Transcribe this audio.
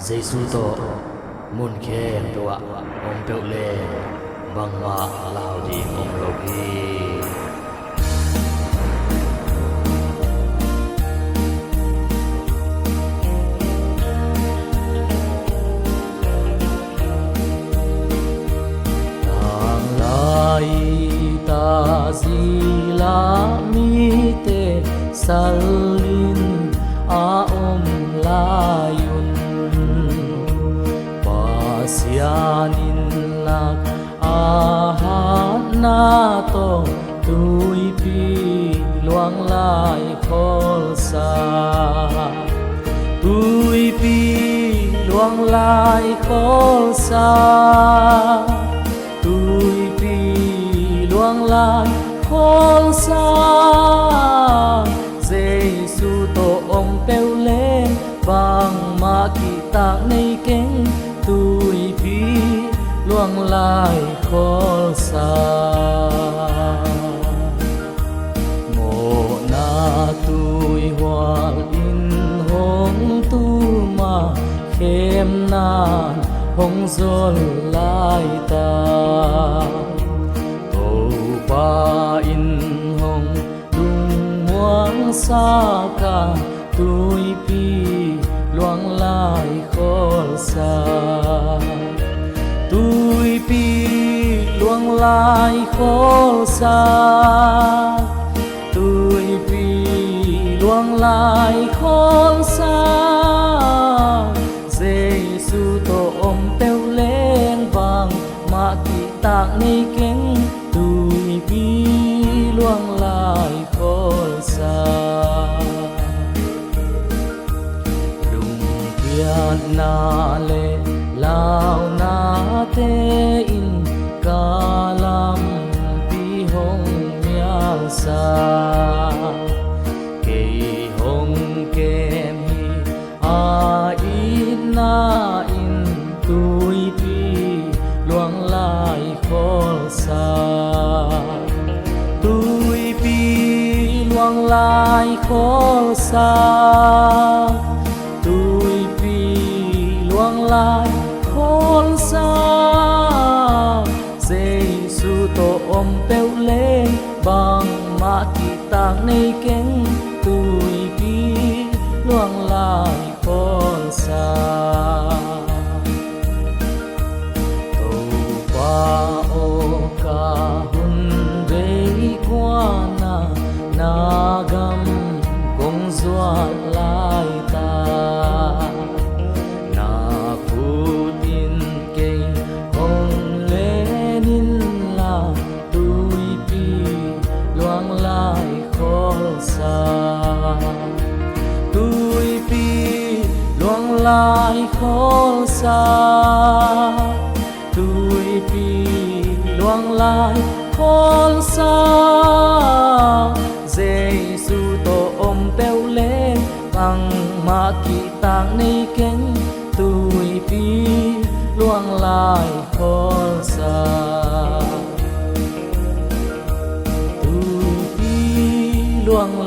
Giêsu to mun khem towa om pe le bangwa lao di om lo hi tang lai ta zila mi te salin a om layun pasianin lak ahat na to tui pi luang lai khol sa tui pi luang lai khol sa tui pi luang lai khol sa Giêsu to ông peo lên vang ma kỳ tạc nay keng tui pi luang lai khol sa mo na tui hoal in hong tu ma khem nan hong zol lai ta to pa in hong dung muang sa ka tui pi luang lai khol sa tui pi luang lai khol sa tui pi luang lai khol sa Giêsu to om teo lên vang ma kỳ tạc ni keng tui pi luang lai khol sa na le lao na te in kalam pi hong miang sa ke hong kem hi a in na in tui pi luang lai khol sa tui pi luang lai khol sa luang lai khol sa Giêsu to om peo lên bằng ma kỳ tạc nay keng tui pi luang lai khol sa to pa o ka hun ve kwa na gam kong zua lai ta tui pi luang lai khol sa tui pi luang lai khol sa Giêsu to om peo lên bằng ma kỳ tạc ni keng tui pi luang lai khol sa luang